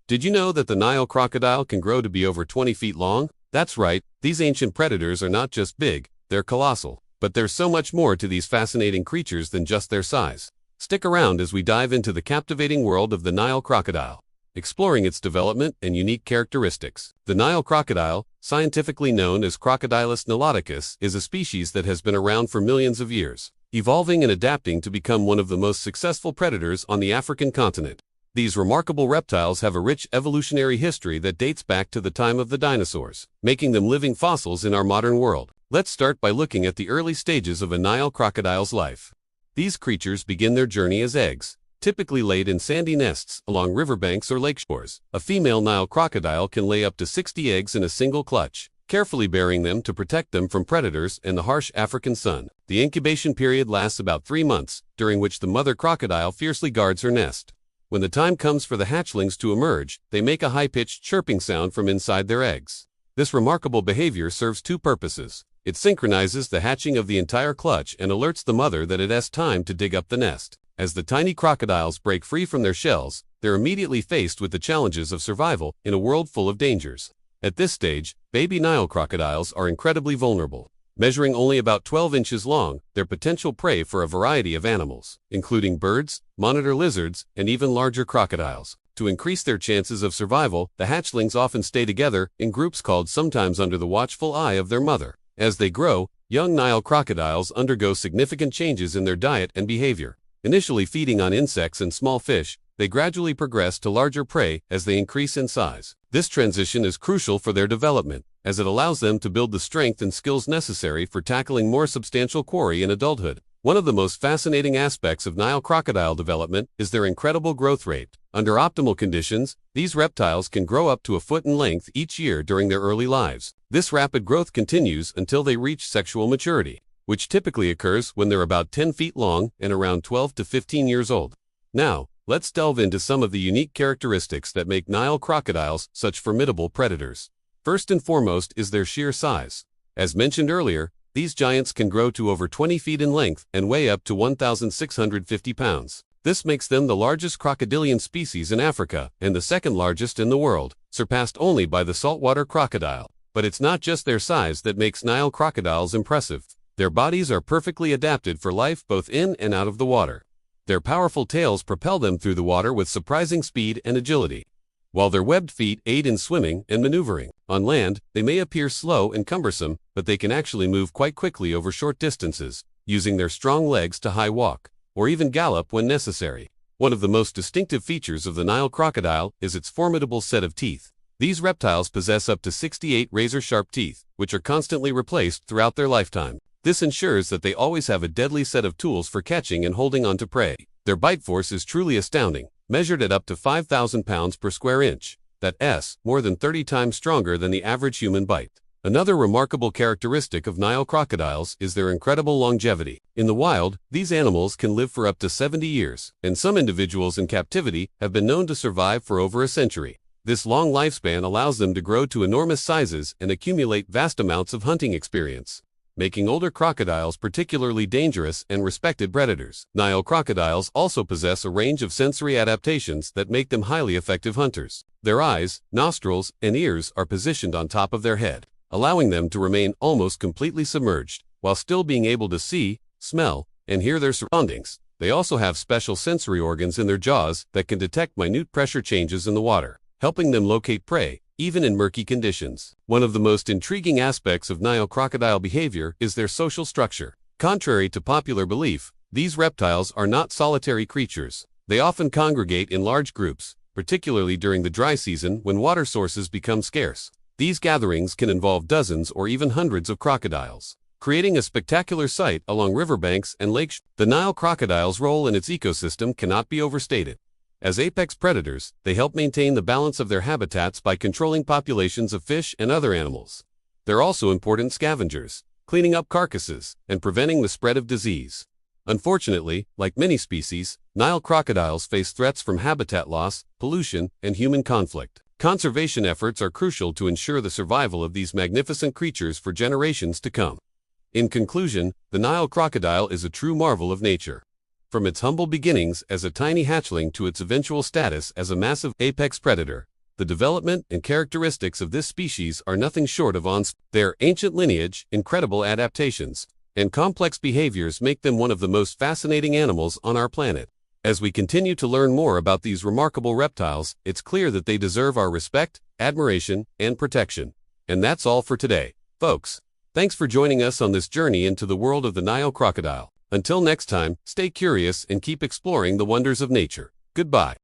Did you know that the Nile crocodile can grow to be over 20 feet long? That's right, these ancient predators are not just big, they're colossal. But there's so much more to these fascinating creatures than just their size. Stick around as we dive into the captivating world of the Nile crocodile, exploring its development and unique characteristics. The Nile crocodile, scientifically known as Crocodilus niloticus, is a species that has been around for millions of years, evolving and adapting to become one of the most successful predators on the African continent. These remarkable reptiles have a rich evolutionary history that dates back to the time of the dinosaurs, making them living fossils in our modern world. Let's start by looking at the early stages of a Nile crocodile's life. These creatures begin their journey as eggs, typically laid in sandy nests along riverbanks or lake shores. A female Nile crocodile can lay up to 60 eggs in a single clutch, carefully burying them to protect them from predators and the harsh African sun. The incubation period lasts about 3 months, during which the mother crocodile fiercely guards her nest. When the time comes for the hatchlings to emerge, they make a high-pitched chirping sound from inside their eggs. This remarkable behavior serves two purposes. It synchronizes the hatching of the entire clutch and alerts the mother that it has time to dig up the nest. As the tiny crocodiles break free from their shells, they're immediately faced with the challenges of survival in a world full of dangers. At this stage, baby Nile crocodiles are incredibly vulnerable. Measuring only about 12 inches long, they're potential prey for a variety of animals, including birds, monitor lizards, and even larger crocodiles. To increase their chances of survival, the hatchlings often stay together in groups called, sometimes under the watchful eye of their mother. As they grow, young Nile crocodiles undergo significant changes in their diet and behavior. Initially feeding on insects and small fish, they gradually progress to larger prey as they increase in size. This transition is crucial for their development, as it allows them to build the strength and skills necessary for tackling more substantial quarry in adulthood. One of the most fascinating aspects of Nile crocodile development is their incredible growth rate. Under optimal conditions, these reptiles can grow up to a foot in length each year during their early lives. This rapid growth continues until they reach sexual maturity, which typically occurs when they're about 10 feet long and around 12 to 15 years old. Now, let's delve into some of the unique characteristics that make Nile crocodiles such formidable predators. First and foremost is their sheer size. As mentioned earlier, these giants can grow to over 20 feet in length and weigh up to 1,650 pounds. This makes them the largest crocodilian species in Africa and the second largest in the world, surpassed only by the saltwater crocodile. But it's not just their size that makes Nile crocodiles impressive. Their bodies are perfectly adapted for life both in and out of the water. Their powerful tails propel them through the water with surprising speed and agility, while their webbed feet aid in swimming and maneuvering. On land, they may appear slow and cumbersome, but they can actually move quite quickly over short distances, using their strong legs to high walk, or even gallop when necessary. One of the most distinctive features of the Nile crocodile is its formidable set of teeth. These reptiles possess up to 68 razor-sharp teeth, which are constantly replaced throughout their lifetime. This ensures that they always have a deadly set of tools for catching and holding on to prey. Their bite force is truly astounding, measured at up to 5,000 pounds per square inch. That's more than 30 times stronger than the average human bite. Another remarkable characteristic of Nile crocodiles is their incredible longevity. In the wild, these animals can live for up to 70 years, and some individuals in captivity have been known to survive for over a century. This long lifespan allows them to grow to enormous sizes and accumulate vast amounts of hunting experience, making older crocodiles particularly dangerous and respected predators. Nile crocodiles also possess a range of sensory adaptations that make them highly effective hunters. Their eyes, nostrils, and ears are positioned on top of their head, allowing them to remain almost completely submerged, while still being able to see, smell, and hear their surroundings. They also have special sensory organs in their jaws that can detect minute pressure changes in the water, helping them locate prey, even in murky conditions. One of the most intriguing aspects of Nile crocodile behavior is their social structure. Contrary to popular belief, these reptiles are not solitary creatures. They often congregate in large groups, particularly during the dry season when water sources become scarce. These gatherings can involve dozens or even hundreds of crocodiles, creating a spectacular sight along riverbanks and lakes. The Nile crocodile's role in its ecosystem cannot be overstated. As apex predators, they help maintain the balance of their habitats by controlling populations of fish and other animals. They're also important scavengers, cleaning up carcasses and preventing the spread of disease. Unfortunately, like many species, Nile crocodiles face threats from habitat loss, pollution, and human conflict. Conservation efforts are crucial to ensure the survival of these magnificent creatures for generations to come. In conclusion, the Nile crocodile is a true marvel of nature. From its humble beginnings as a tiny hatchling to its eventual status as a massive apex predator, The development and characteristics of this species are nothing short of awe-inspiring. Their ancient lineage, incredible adaptations, and complex behaviors make them one of the most fascinating animals on our planet. As we continue to learn more about these remarkable reptiles, it's clear that they deserve our respect, admiration, and protection. And that's all for today, folks. Thanks for joining us on this journey into the world of the Nile crocodile. Until next time, stay curious and keep exploring the wonders of nature. Goodbye.